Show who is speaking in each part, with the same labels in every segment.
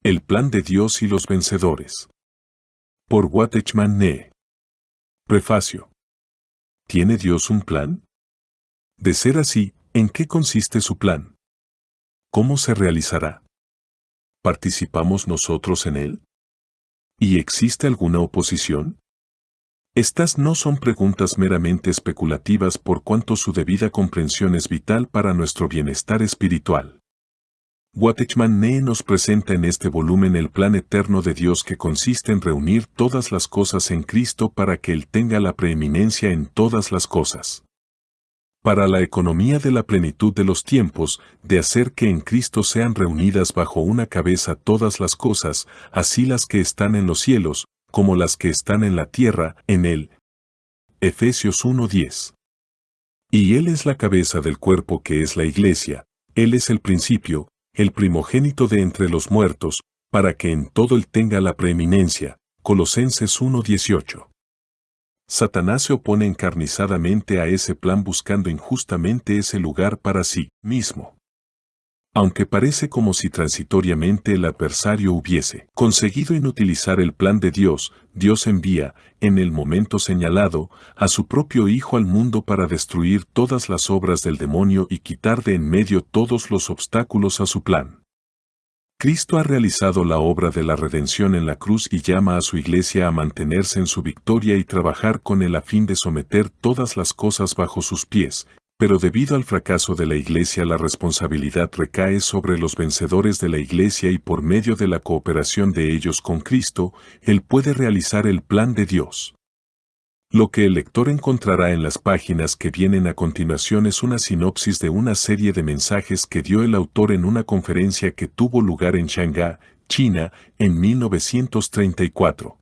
Speaker 1: El plan de Dios y los vencedores. Por Watchman Nee. Prefacio. ¿Tiene Dios un plan? De ser así, ¿en qué consiste su plan? ¿Cómo se realizará? ¿Participamos nosotros en él? ¿Y existe alguna oposición? Estas no son preguntas meramente especulativas por cuanto su debida comprensión es vital para nuestro bienestar espiritual. Watchman Nee nos presenta en este volumen el plan eterno de Dios que consiste en reunir todas las cosas en Cristo para que Él tenga la preeminencia en todas las cosas. Para la economía de la plenitud de los tiempos, de hacer que en Cristo sean reunidas bajo una cabeza todas las cosas, así las que están en los cielos, como las que están en la tierra, en Él. Efesios 1:10. Y Él es la cabeza del cuerpo que es la Iglesia, Él es el principio, el primogénito de entre los muertos, para que en todo Él tenga la preeminencia. Colosenses 1:18. Satanás se opone encarnizadamente a ese plan buscando injustamente ese lugar para sí mismo. Aunque parece como si transitoriamente el adversario hubiese conseguido inutilizar el plan de Dios, Dios envía, en el momento señalado, a su propio Hijo al mundo para destruir todas las obras del demonio y quitar de en medio todos los obstáculos a su plan. Cristo ha realizado la obra de la redención en la cruz y llama a su Iglesia a mantenerse en su victoria y trabajar con él a fin de someter todas las cosas bajo sus pies. Pero debido al fracaso de la Iglesia la responsabilidad recae sobre los vencedores de la Iglesia y por medio de la cooperación de ellos con Cristo, Él puede realizar el plan de Dios. Lo que el lector encontrará en las páginas que vienen a continuación es una sinopsis de una serie de mensajes que dio el autor en una conferencia que tuvo lugar en Shanghái, China, en 1934.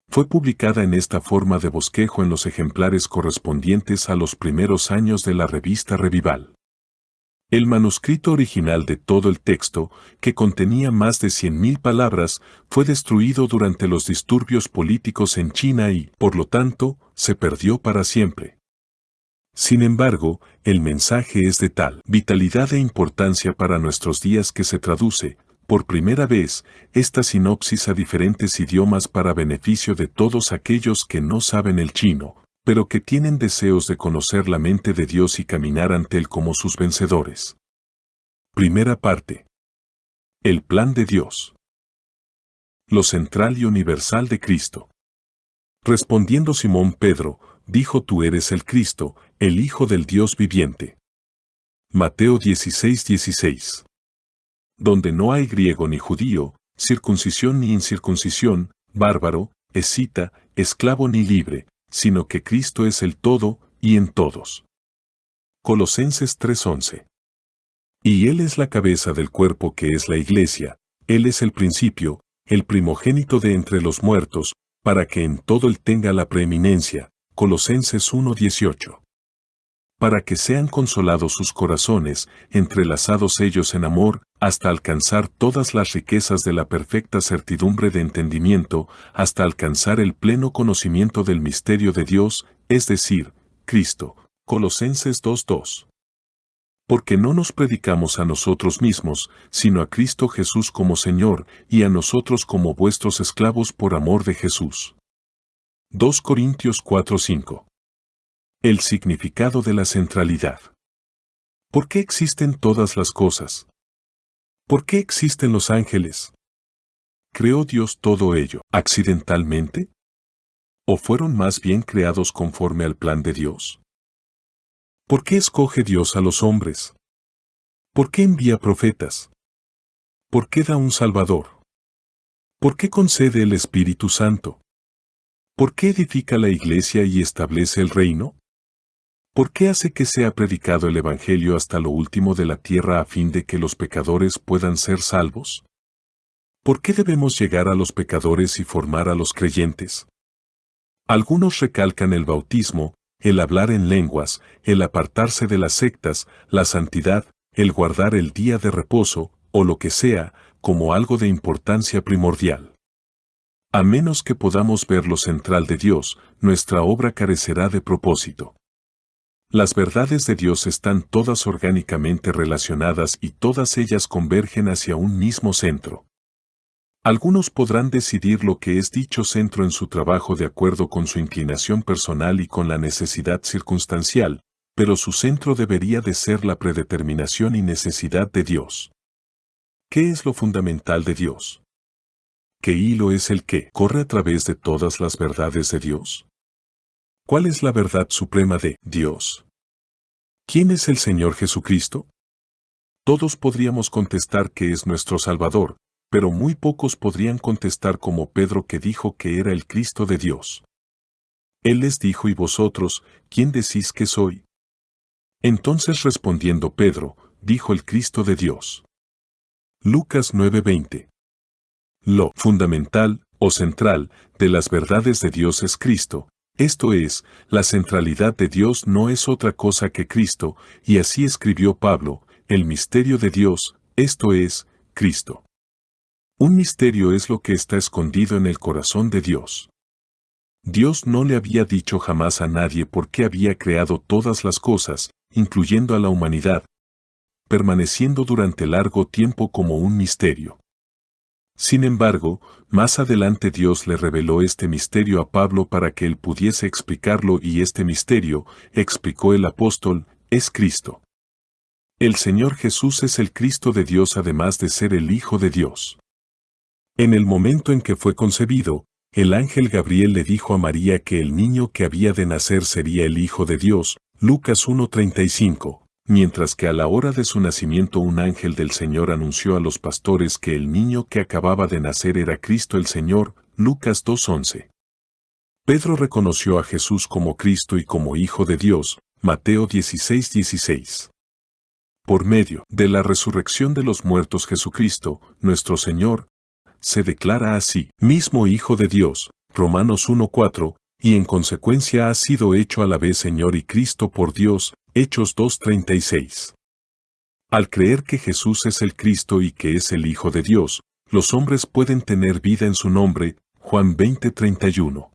Speaker 1: Fue publicada en esta forma de bosquejo en los ejemplares correspondientes a los primeros años de la revista Revival. El manuscrito original de todo el texto, que contenía más de 100.000 palabras, fue destruido durante los disturbios políticos en China y, por lo tanto, se perdió para siempre. Sin embargo, el mensaje es de tal vitalidad e importancia para nuestros días que se traduce, por primera vez, esta sinopsis a diferentes idiomas para beneficio de todos aquellos que no saben el chino, pero que tienen deseos de conocer la mente de Dios y caminar ante Él como sus vencedores. Primera parte. El plan de Dios. Lo central y universal de Cristo. Respondiendo Simón Pedro, dijo: Tú eres el Cristo, el Hijo del Dios viviente. Mateo 16:16. Donde no hay griego ni judío, circuncisión ni incircuncisión, bárbaro, escita, esclavo ni libre, sino que Cristo es el todo, y en todos. Colosenses 3:11. Y Él es la cabeza del cuerpo que es la Iglesia, Él es el principio, el primogénito de entre los muertos, para que en todo Él tenga la preeminencia. Colosenses 1:18. Para que sean consolados sus corazones, entrelazados ellos en amor, hasta alcanzar todas las riquezas de la perfecta certidumbre de entendimiento, hasta alcanzar el pleno conocimiento del misterio de Dios, es decir, Cristo. Colosenses 2:2. Porque no nos predicamos a nosotros mismos, sino a Cristo Jesús como Señor, y a nosotros como vuestros esclavos por amor de Jesús. 2 Corintios 4:5. El significado de la centralidad. ¿Por qué existen todas las cosas? ¿Por qué existen los ángeles? ¿Creó Dios todo ello accidentalmente? ¿O fueron más bien creados conforme al plan de Dios? ¿Por qué escoge Dios a los hombres? ¿Por qué envía profetas? ¿Por qué da un Salvador? ¿Por qué concede el Espíritu Santo? ¿Por qué edifica la iglesia y establece el reino? ¿Por qué hace que sea predicado el Evangelio hasta lo último de la tierra a fin de que los pecadores puedan ser salvos? ¿Por qué debemos llegar a los pecadores y formar a los creyentes? Algunos recalcan el bautismo, el hablar en lenguas, el apartarse de las sectas, la santidad, el guardar el día de reposo, o lo que sea, como algo de importancia primordial. A menos que podamos ver lo central de Dios, nuestra obra carecerá de propósito. Las verdades de Dios están todas orgánicamente relacionadas y todas ellas convergen hacia un mismo centro. Algunos podrán decidir lo que es dicho centro en su trabajo de acuerdo con su inclinación personal y con la necesidad circunstancial, pero su centro debería de ser la predeterminación y necesidad de Dios. ¿Qué es lo fundamental de Dios? ¿Qué hilo es el que corre a través de todas las verdades de Dios? ¿Cuál es la verdad suprema de Dios? ¿Quién es el Señor Jesucristo? Todos podríamos contestar que es nuestro Salvador, pero muy pocos podrían contestar como Pedro, que dijo que era el Cristo de Dios. Él les dijo: ¿y vosotros, quién decís que soy? Entonces, respondiendo Pedro, dijo: el Cristo de Dios. Lucas 9:20. Lo fundamental, o central, de las verdades de Dios es Cristo, esto es, la centralidad de Dios no es otra cosa que Cristo, y así escribió Pablo: el misterio de Dios, esto es, Cristo. Un misterio es lo que está escondido en el corazón de Dios. Dios no le había dicho jamás a nadie por qué había creado todas las cosas, incluyendo a la humanidad, permaneciendo durante largo tiempo como un misterio. Sin embargo, más adelante Dios le reveló este misterio a Pablo para que él pudiese explicarlo, y este misterio, explicó el apóstol, es Cristo. El Señor Jesús es el Cristo de Dios, además de ser el Hijo de Dios. En el momento en que fue concebido, el ángel Gabriel le dijo a María que el niño que había de nacer sería el Hijo de Dios, Lucas 1:35, mientras que a la hora de su nacimiento un ángel del Señor anunció a los pastores que el niño que acababa de nacer era Cristo el Señor, Lucas 2:11. Pedro reconoció a Jesús como Cristo y como Hijo de Dios, Mateo 16:16. Por medio de la resurrección de los muertos, Jesucristo, nuestro Señor, se declara a sí mismo Hijo de Dios, Romanos 1:4, y en consecuencia ha sido hecho a la vez Señor y Cristo por Dios, Hechos 2:36. Al creer que Jesús es el Cristo y que es el Hijo de Dios, los hombres pueden tener vida en su nombre, Juan 20:31.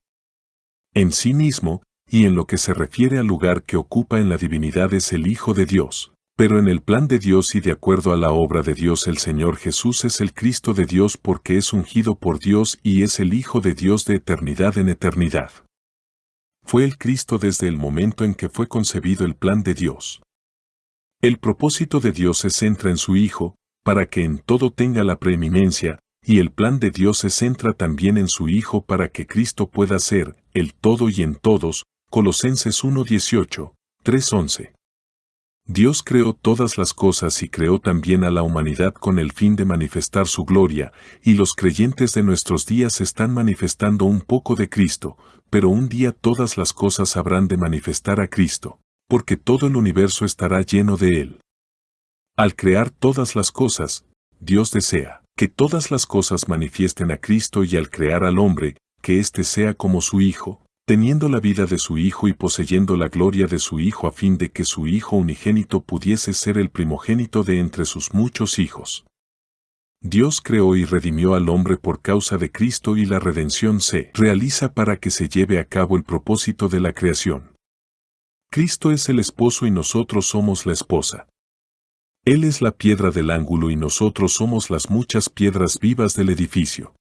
Speaker 1: En sí mismo, y en lo que se refiere al lugar que ocupa en la divinidad, es el Hijo de Dios. Pero en el plan de Dios y de acuerdo a la obra de Dios, el Señor Jesús es el Cristo de Dios porque es ungido por Dios y es el Hijo de Dios de eternidad en eternidad. Fue el Cristo desde el momento en que fue concebido el plan de Dios. El propósito de Dios se centra en su Hijo, para que en todo tenga la preeminencia, y el plan de Dios se centra también en su Hijo para que Cristo pueda ser el todo y en todos, Colosenses 1:18, 3:11. Dios creó todas las cosas y creó también a la humanidad con el fin de manifestar su gloria, y los creyentes de nuestros días están manifestando un poco de Cristo, pero un día todas las cosas habrán de manifestar a Cristo, porque todo el universo estará lleno de Él. Al crear todas las cosas, Dios desea que todas las cosas manifiesten a Cristo, y al crear al hombre, que éste sea como su Hijo, teniendo la vida de su Hijo y poseyendo la gloria de su Hijo, a fin de que su Hijo unigénito pudiese ser el primogénito de entre sus muchos hijos. Dios creó y redimió al hombre por causa de Cristo, y la redención se realiza para que se lleve a cabo el propósito de la creación. Cristo es el esposo y nosotros somos la esposa. Él es la piedra del ángulo y nosotros somos las muchas piedras vivas del edificio.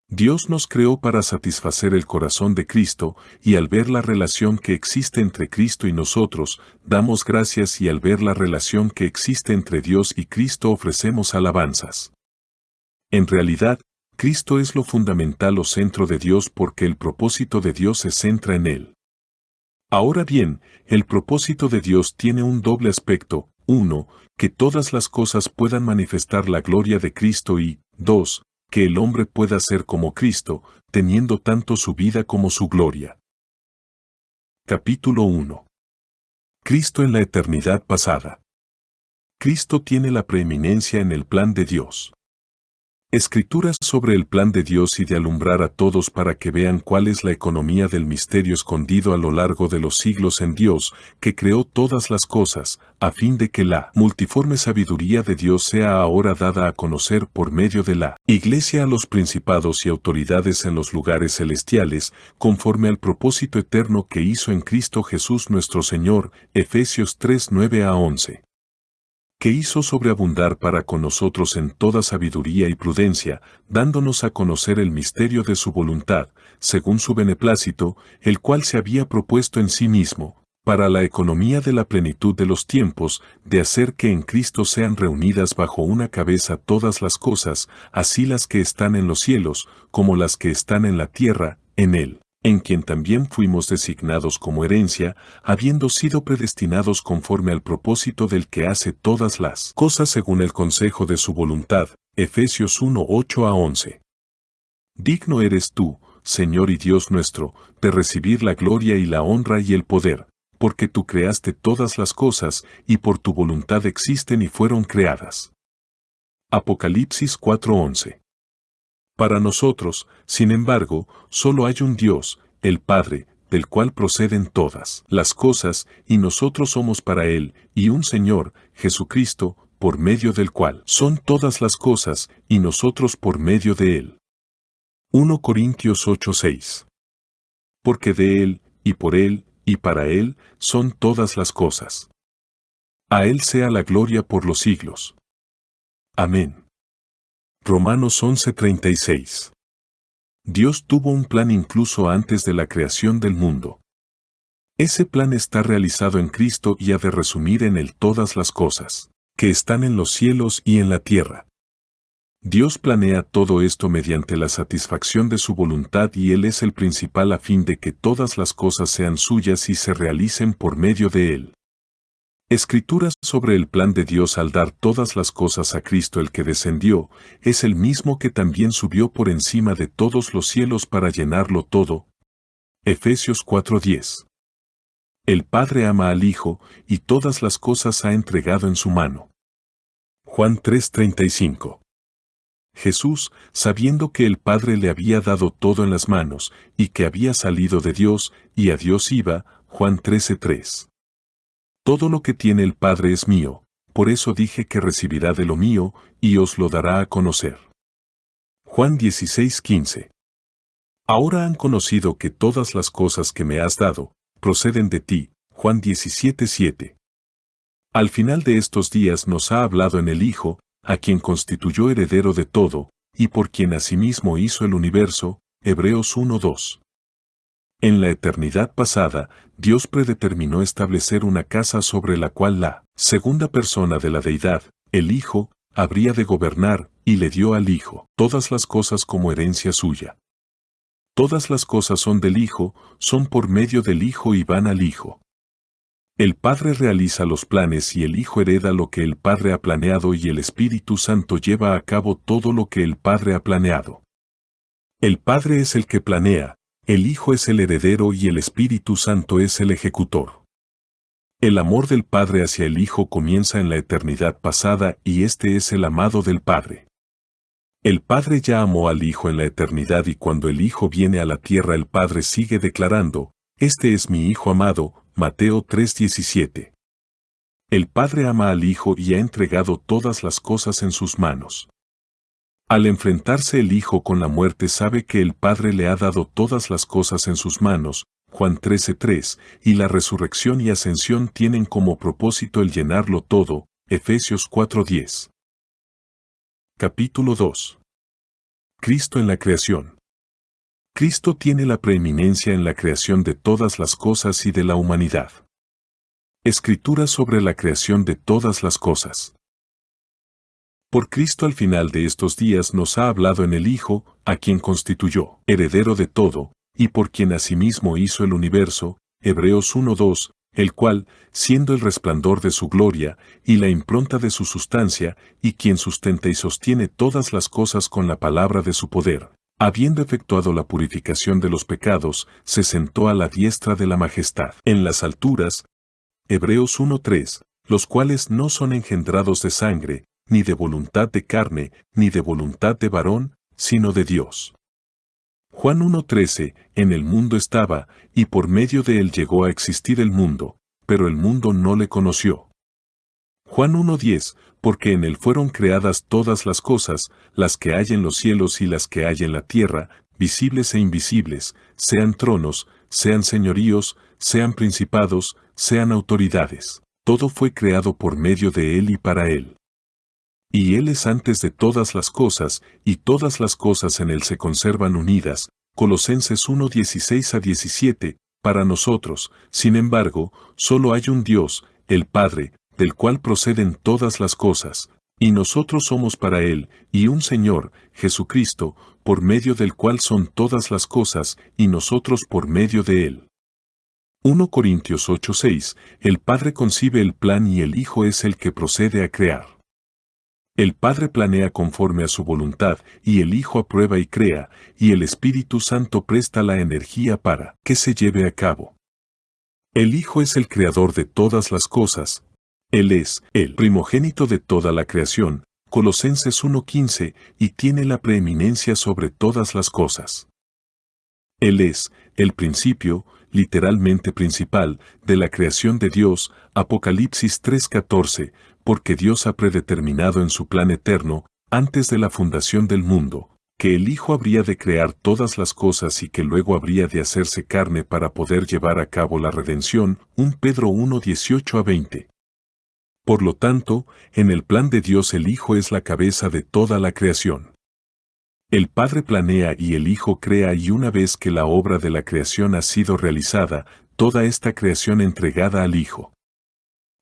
Speaker 1: Dios nos creó para satisfacer el corazón de Cristo, y al ver la relación que existe entre Cristo y nosotros, damos gracias, y al ver la relación que existe entre Dios y Cristo ofrecemos alabanzas. En realidad, Cristo es lo fundamental o centro de Dios porque el propósito de Dios se centra en Él. Ahora bien, el propósito de Dios tiene un doble aspecto: 1, que todas las cosas puedan manifestar la gloria de Cristo, y 2, que el hombre pueda ser como Cristo, teniendo tanto su vida como su gloria. Capítulo 1. Cristo en la eternidad pasada. Cristo tiene la preeminencia en el plan de Dios. Escrituras sobre el plan de Dios y de alumbrar a todos para que vean cuál es la economía del misterio escondido a lo largo de los siglos en Dios, que creó todas las cosas, a fin de que la multiforme sabiduría de Dios sea ahora dada a conocer por medio de la Iglesia a los principados y autoridades en los lugares celestiales, conforme al propósito eterno que hizo en Cristo Jesús nuestro Señor, Efesios 3:9-11. que hizo sobreabundar para con nosotros en toda sabiduría y prudencia, dándonos a conocer el misterio de su voluntad, según su beneplácito, el cual se había propuesto en sí mismo, para la economía de la plenitud de los tiempos, de hacer que en Cristo sean reunidas bajo una cabeza todas las cosas, así las que están en los cielos, como las que están en la tierra, en Él, en quien también fuimos designados como herencia, habiendo sido predestinados conforme al propósito del que hace todas las cosas según el consejo de su voluntad. Efesios 1, 8 a 11. Digno eres tú, Señor y Dios nuestro, de recibir la gloria y la honra y el poder, porque tú creaste todas las cosas, y por tu voluntad existen y fueron creadas. Apocalipsis 4:11. Para nosotros, sin embargo, solo hay un Dios, el Padre, del cual proceden todas las cosas, y nosotros somos para Él, y un Señor, Jesucristo, por medio del cual son todas las cosas, y nosotros por medio de Él. 1 Corintios 8:6. Porque de Él, y por Él, y para Él, son todas las cosas. A Él sea la gloria por los siglos. Amén. Romanos 11:36. Dios tuvo un plan incluso antes de la creación del mundo. Ese plan está realizado en Cristo y ha de resumir en Él todas las cosas, que están en los cielos y en la tierra. Dios planea todo esto mediante la satisfacción de su voluntad y Él es el principal a fin de que todas las cosas sean suyas y se realicen por medio de Él. Escrituras sobre el plan de Dios al dar todas las cosas a Cristo el que descendió, es el mismo que también subió por encima de todos los cielos para llenarlo todo. Efesios 4:10. El Padre ama al Hijo, y todas las cosas ha entregado en su mano. Juan 3:35. Jesús, sabiendo que el Padre le había dado todo en las manos, y que había salido de Dios, y a Dios iba, Juan 13:3. Todo lo que tiene el Padre es mío, por eso dije que recibirá de lo mío, y os lo dará a conocer. Juan 16:15. Ahora han conocido que todas las cosas que me has dado, proceden de ti, Juan 17:7. Al final de estos días nos ha hablado en el Hijo, a quien constituyó heredero de todo, y por quien asimismo hizo el universo, Hebreos 1:2. En la eternidad pasada, Dios predeterminó establecer una casa sobre la cual la segunda persona de la deidad, el Hijo, habría de gobernar, y le dio al Hijo todas las cosas como herencia suya. Todas las cosas son del Hijo, son por medio del Hijo y van al Hijo. El Padre realiza los planes y el Hijo hereda lo que el Padre ha planeado y el Espíritu Santo lleva a cabo todo lo que el Padre ha planeado. El Padre es el que planea, el Hijo es el heredero y el Espíritu Santo es el ejecutor. El amor del Padre hacia el Hijo comienza en la eternidad pasada y este es el amado del Padre. El Padre ya amó al Hijo en la eternidad y cuando el Hijo viene a la tierra el Padre sigue declarando, «Este es mi Hijo amado», Mateo 3:17. El Padre ama al Hijo y ha entregado todas las cosas en sus manos. Al enfrentarse el Hijo con la muerte sabe que el Padre le ha dado todas las cosas en sus manos, Juan 13:3, y la resurrección y ascensión tienen como propósito el llenarlo todo, Efesios 4:10. Capítulo 2. Cristo en la creación. Cristo tiene la preeminencia en la creación de todas las cosas y de la humanidad. Escritura sobre la creación de todas las cosas. Por Cristo al final de estos días nos ha hablado en el Hijo, a quien constituyó heredero de todo, y por quien asimismo hizo el universo, Hebreos 1:2, el cual, siendo el resplandor de su gloria, y la impronta de su sustancia, y quien sustenta y sostiene todas las cosas con la palabra de su poder, habiendo efectuado la purificación de los pecados, se sentó a la diestra de la majestad en las alturas, Hebreos 1:3, los cuales no son engendrados de sangre, ni de voluntad de carne, ni de voluntad de varón, sino de Dios. Juan 1:13, en el mundo estaba, y por medio de él llegó a existir el mundo, pero el mundo no le conoció. Juan 1:10, porque en él fueron creadas todas las cosas, las que hay en los cielos y las que hay en la tierra, visibles e invisibles, sean tronos, sean señoríos, sean principados, sean autoridades. todo fue creado por medio de Él y para Él. Y Él es antes de todas las cosas, y todas las cosas en Él se conservan unidas. Colosenses 1:16-17, para nosotros, sin embargo, solo hay un Dios, el Padre, del cual proceden todas las cosas, y nosotros somos para Él, y un Señor, Jesucristo, por medio del cual son todas las cosas, y nosotros por medio de Él. 1 Corintios 8:6, el Padre concibe el plan y el Hijo es el que procede a crear. El Padre planea conforme a su voluntad, y el Hijo aprueba y crea, y el Espíritu Santo presta la energía para que se lleve a cabo. El Hijo es el creador de todas las cosas. Él es el primogénito de toda la creación, Colosenses 1:15, y tiene la preeminencia sobre todas las cosas. Él es el principio, literalmente principal, de la creación de Dios, Apocalipsis 3:14, porque Dios ha predeterminado en su plan eterno, antes de la fundación del mundo, que el Hijo habría de crear todas las cosas y que luego habría de hacerse carne para poder llevar a cabo la redención, 1 Pedro 1:18-20. Por lo tanto, en el plan de Dios el Hijo es la cabeza de toda la creación. El Padre planea y el Hijo crea y una vez que la obra de la creación ha sido realizada, toda esta creación entregada al Hijo.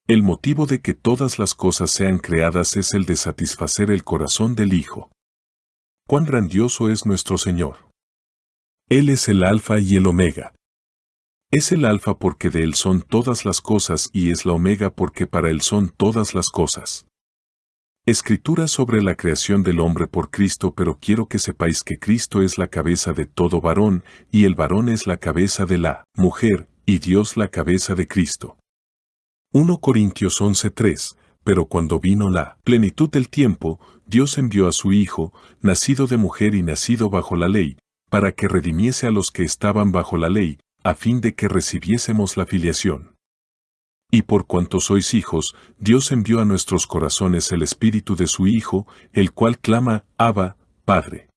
Speaker 1: El motivo de que todas las cosas sean creadas es el de satisfacer el corazón del Hijo. ¡Cuán grandioso es nuestro Señor! Él es el Alfa y el Omega. Es el Alfa porque de Él son todas las cosas y es la Omega porque para Él son todas las cosas. Escritura sobre la creación del hombre por Cristo, pero quiero que sepáis que Cristo es la cabeza de todo varón, y el varón es la cabeza de la mujer, y Dios la cabeza de Cristo. 1 Corintios 11:3, pero cuando vino la plenitud del tiempo, Dios envió a su Hijo, nacido de mujer y nacido bajo la ley, para que redimiese a los que estaban bajo la ley, a fin de que recibiésemos la filiación. Y por cuanto sois hijos, Dios envió a nuestros corazones el Espíritu de su Hijo, el cual clama, Abba, Padre.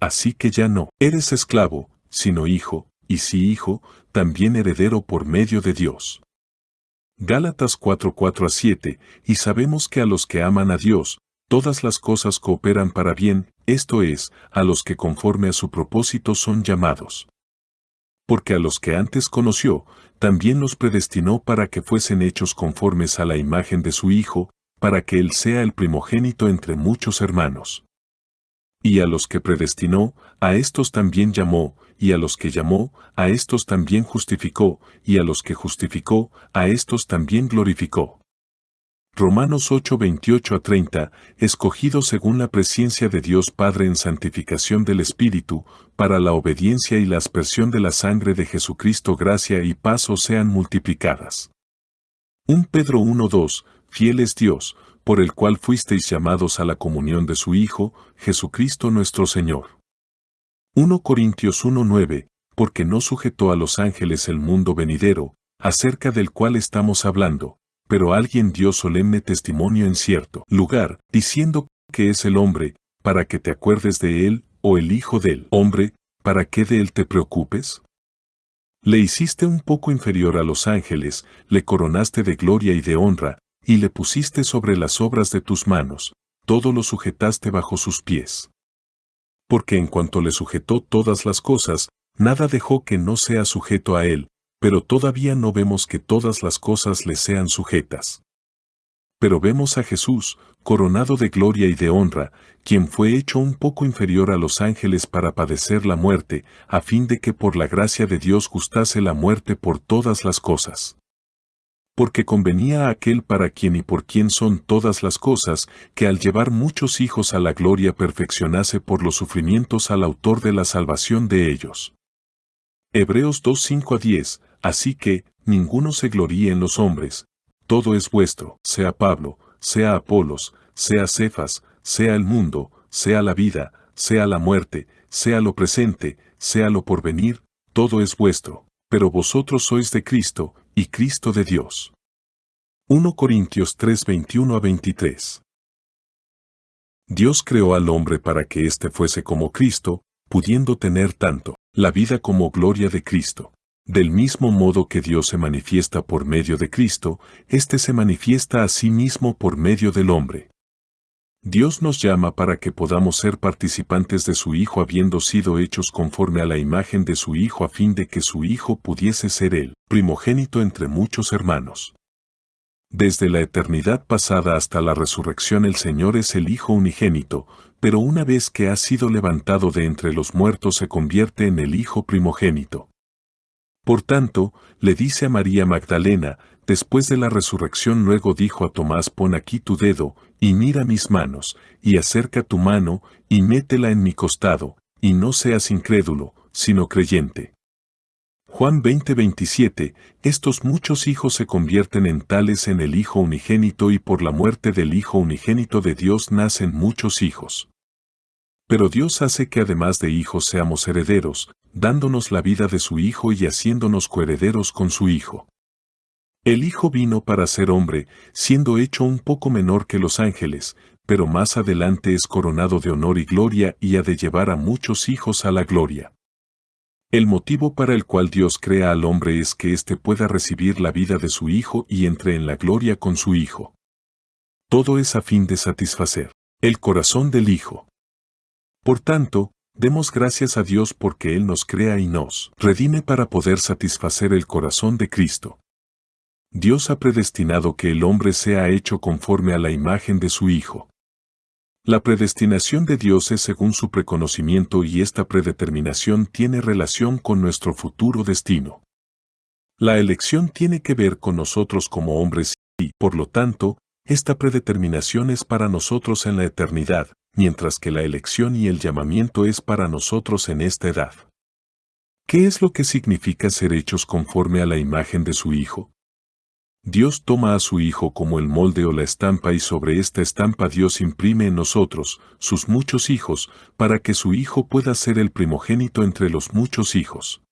Speaker 1: Así que ya no eres esclavo, sino hijo, y si hijo, también heredero por medio de Dios. Gálatas 4:4-7, y sabemos que a los que aman a Dios, todas las cosas cooperan para bien, esto es, a los que conforme a su propósito son llamados. Porque a los que antes conoció, también los predestinó para que fuesen hechos conformes a la imagen de su Hijo, para que Él sea el primogénito entre muchos hermanos. Y a los que predestinó, a estos también llamó, y a los que llamó, a estos también justificó, y a los que justificó, a estos también glorificó. Romanos 8:28-30, escogido según la presciencia de Dios Padre en santificación del Espíritu, para la obediencia y la aspersión de la sangre de Jesucristo, gracia y paz os sean multiplicadas. 1 Pedro 1:2, fiel es Dios, por el cual fuisteis llamados a la comunión de su Hijo, Jesucristo nuestro Señor. 1 Corintios 1:9, porque no sujetó a los ángeles el mundo venidero, acerca del cual estamos hablando, pero alguien dio solemne testimonio en cierto lugar, diciendo que es el hombre, para que te acuerdes de él, o el hijo del hombre, para que de él te preocupes. Le hiciste un poco inferior a los ángeles, le coronaste de gloria y de honra, y le pusiste sobre las obras de tus manos, todo lo sujetaste bajo sus pies. Porque en cuanto le sujetó todas las cosas, nada dejó que no sea sujeto a él, pero todavía no vemos que todas las cosas le sean sujetas. Pero vemos a Jesús, coronado de gloria y de honra, quien fue hecho un poco inferior a los ángeles para padecer la muerte, a fin de que por la gracia de Dios gustase la muerte por todas las cosas. Porque convenía a aquel para quien y por quien son todas las cosas, que al llevar muchos hijos a la gloria perfeccionase por los sufrimientos al autor de la salvación de ellos. Hebreos 2:5-10, así que, ninguno se gloríe en los hombres, todo es vuestro, sea Pablo, sea Apolos, sea Cefas, sea el mundo, sea la vida, sea la muerte, sea lo presente, sea lo porvenir, todo es vuestro, pero vosotros sois de Cristo, y Cristo de Dios. 1 Corintios 3:21-23. Dios creó al hombre para que éste fuese como Cristo, pudiendo tener tanto la vida como gloria de Cristo. Del mismo modo que Dios se manifiesta por medio de Cristo, éste se manifiesta a sí mismo por medio del hombre. Dios nos llama para que podamos ser participantes de su Hijo habiendo sido hechos conforme a la imagen de su Hijo a fin de que su Hijo pudiese ser el primogénito entre muchos hermanos. Desde la eternidad pasada hasta la resurrección el Señor es el Hijo unigénito, pero una vez que ha sido levantado de entre los muertos se convierte en el Hijo primogénito. Por tanto, le dice a María Magdalena, después de la resurrección luego dijo a Tomás: pon aquí tu dedo, y mira mis manos, y acerca tu mano, y métela en mi costado, y no seas incrédulo, sino creyente. Juan 20:27, estos muchos hijos se convierten en tales en el Hijo unigénito y por la muerte del Hijo unigénito de Dios nacen muchos hijos. Pero Dios hace que además de hijos seamos herederos, dándonos la vida de su Hijo y haciéndonos coherederos con su Hijo. El Hijo vino para ser hombre, siendo hecho un poco menor que los ángeles, pero más adelante es coronado de honor y gloria y ha de llevar a muchos hijos a la gloria. El motivo para el cual Dios crea al hombre es que éste pueda recibir la vida de su Hijo y entre en la gloria con su Hijo. Todo es a fin de satisfacer el corazón del Hijo. Por tanto, demos gracias a Dios porque Él nos crea y nos redime para poder satisfacer el corazón de Cristo. Dios ha predestinado que el hombre sea hecho conforme a la imagen de su Hijo. La predestinación de Dios es según su preconocimiento y esta predeterminación tiene relación con nuestro futuro destino. La elección tiene que ver con nosotros como hombres y, por lo tanto, esta predeterminación es para nosotros en la eternidad, mientras que la elección y el llamamiento es para nosotros en esta edad. ¿Qué es lo que significa ser hechos conforme a la imagen de su Hijo? Dios toma a su Hijo como el molde o la estampa y sobre esta estampa Dios imprime en nosotros, sus muchos hijos, para que su Hijo pueda ser el primogénito entre los muchos hijos.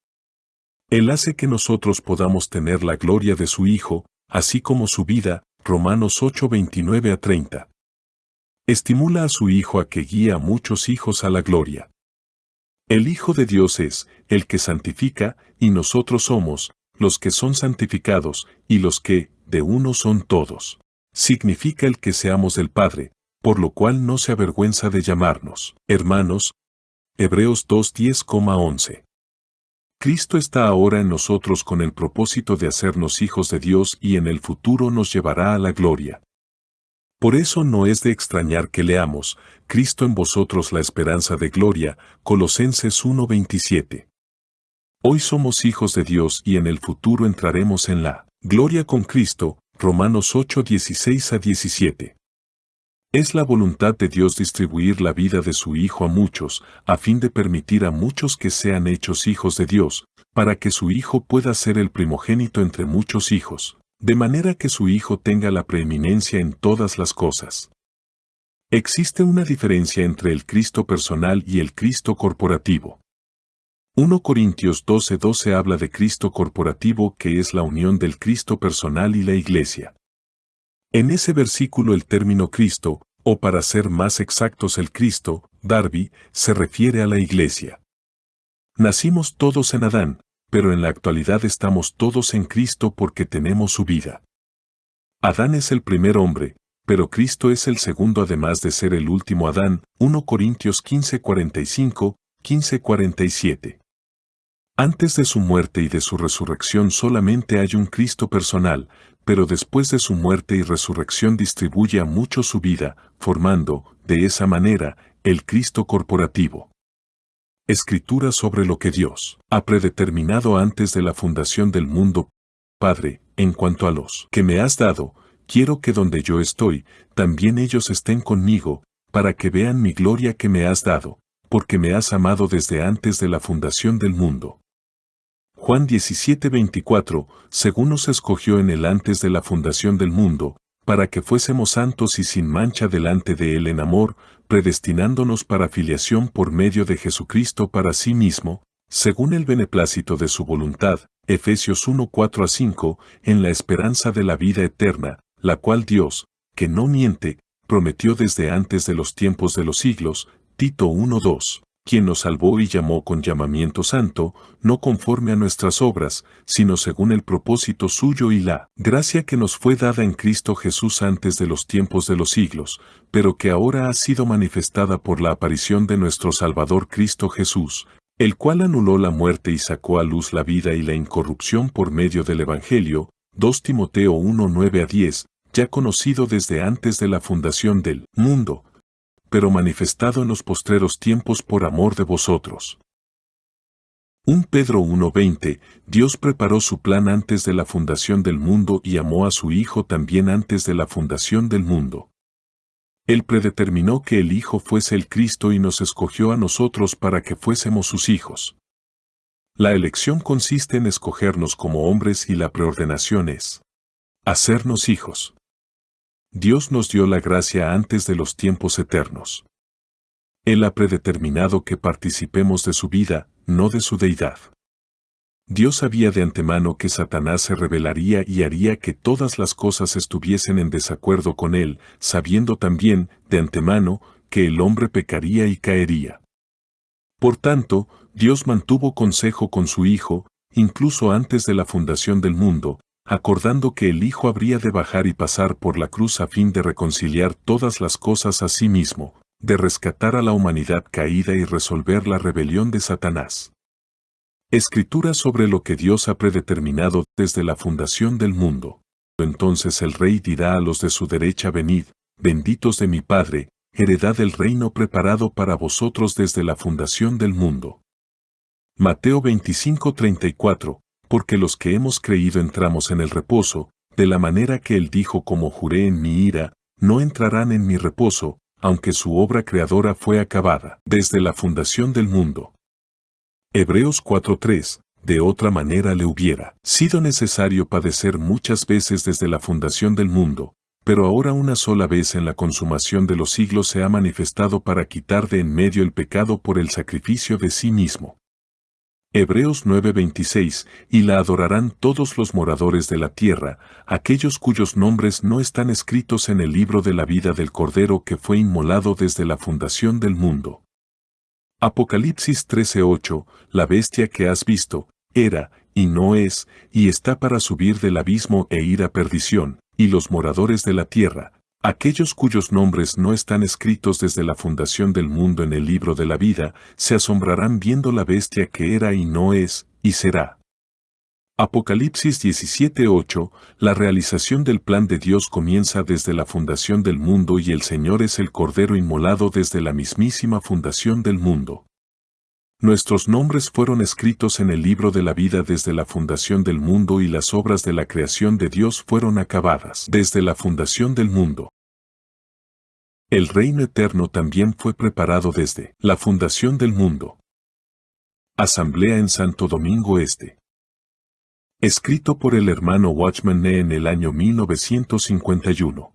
Speaker 1: Él hace que nosotros podamos tener la gloria de su Hijo, así como su vida, Romanos 8:29-30. Estimula a su Hijo a que guíe a muchos hijos a la gloria. El Hijo de Dios es el que santifica, y nosotros somos los que son santificados, y los que, de uno son todos. Significa el que seamos del Padre, por lo cual no se avergüenza de llamarnos hermanos. Hebreos 2:10-11. Cristo está ahora en nosotros con el propósito de hacernos hijos de Dios y en el futuro nos llevará a la gloria. Por eso no es de extrañar que leamos, Cristo en vosotros la esperanza de gloria, Colosenses 1:27. Hoy somos hijos de Dios y en el futuro entraremos en la gloria con Cristo, Romanos 8:16-17. Es la voluntad de Dios distribuir la vida de su Hijo a muchos, a fin de permitir a muchos que sean hechos hijos de Dios, para que su Hijo pueda ser el primogénito entre muchos hijos, de manera que su Hijo tenga la preeminencia en todas las cosas. Existe una diferencia entre el Cristo personal y el Cristo corporativo. 1 Corintios 12:12 habla de Cristo corporativo que es la unión del Cristo personal y la Iglesia. En ese versículo el término Cristo, o para ser más exactos el Cristo, Darby, se refiere a la Iglesia. Nacimos todos en Adán, pero en la actualidad estamos todos en Cristo porque tenemos su vida. Adán es el primer hombre, pero Cristo es el segundo además de ser el último Adán, 1 Corintios 15:45, 15:47. Antes de su muerte y de su resurrección solamente hay un Cristo personal, pero después de su muerte y resurrección distribuye a muchos su vida, formando, de esa manera, el Cristo corporativo. Escritura sobre lo que Dios ha predeterminado antes de la fundación del mundo. Padre, en cuanto a los que me has dado, quiero que donde yo estoy, también ellos estén conmigo, para que vean mi gloria que me has dado, porque me has amado desde antes de la fundación del mundo. Juan 17:24, según nos escogió en él antes de la fundación del mundo, para que fuésemos santos y sin mancha delante de él en amor, predestinándonos para filiación por medio de Jesucristo para sí mismo, según el beneplácito de su voluntad, Efesios 1:4-5, en la esperanza de la vida eterna, la cual Dios, que no miente, prometió desde antes de los tiempos de los siglos, Tito 1:2. quien nos salvó y llamó con llamamiento santo, no conforme a nuestras obras, sino según el propósito suyo y la gracia que nos fue dada en Cristo Jesús antes de los tiempos de los siglos, pero que ahora ha sido manifestada por la aparición de nuestro Salvador Cristo Jesús, el cual anuló la muerte y sacó a luz la vida y la incorrupción por medio del Evangelio, 2 Timoteo 1, 9-10, ya conocido desde antes de la fundación del mundo, pero manifestado en los postreros tiempos por amor de vosotros. 1 Pedro 1:20, Dios preparó su plan antes de la fundación del mundo y amó a su Hijo también antes de la fundación del mundo. Él predeterminó que el Hijo fuese el Cristo y nos escogió a nosotros para que fuésemos sus hijos. La elección consiste en escogernos como hombres y la preordenación es hacernos hijos. Dios nos dio la gracia antes de los tiempos eternos. Él ha predeterminado que participemos de su vida, no de su deidad. Dios sabía de antemano que Satanás se rebelaría y haría que todas las cosas estuviesen en desacuerdo con él, sabiendo también, de antemano, que el hombre pecaría y caería. Por tanto, Dios mantuvo consejo con su Hijo, incluso antes de la fundación del mundo, acordando que el Hijo habría de bajar y pasar por la cruz a fin de reconciliar todas las cosas a sí mismo, de rescatar a la humanidad caída y resolver la rebelión de Satanás. Escritura sobre lo que Dios ha predeterminado desde la fundación del mundo. Entonces el Rey dirá a los de su derecha: venid, benditos de mi Padre, heredad del reino preparado para vosotros desde la fundación del mundo. Mateo 25:34, porque los que hemos creído entramos en el reposo, de la manera que él dijo: como juré en mi ira, no entrarán en mi reposo, aunque su obra creadora fue acabada desde la fundación del mundo. Hebreos 4:3, de otra manera le hubiera sido necesario padecer muchas veces desde la fundación del mundo, pero ahora una sola vez en la consumación de los siglos se ha manifestado para quitar de en medio el pecado por el sacrificio de sí mismo. Hebreos 9:26, y la adorarán todos los moradores de la tierra, aquellos cuyos nombres no están escritos en el libro de la vida del Cordero que fue inmolado desde la fundación del mundo. Apocalipsis 13:8, la bestia que has visto, era, y no es, y está para subir del abismo e ir a perdición, y los moradores de la tierra, aquellos cuyos nombres no están escritos desde la fundación del mundo en el libro de la vida, se asombrarán viendo la bestia que era y no es, y será. Apocalipsis 17:8, la realización del plan de Dios comienza desde la fundación del mundo y el Señor es el Cordero inmolado desde la mismísima fundación del mundo. Nuestros nombres fueron escritos en el libro de la vida desde la fundación del mundo y las obras de la creación de Dios fueron acabadas desde la fundación del mundo. El reino eterno también fue preparado desde la fundación del mundo. Asamblea en Santo Domingo Este. Escrito por el hermano Watchman Nee en el año 1951.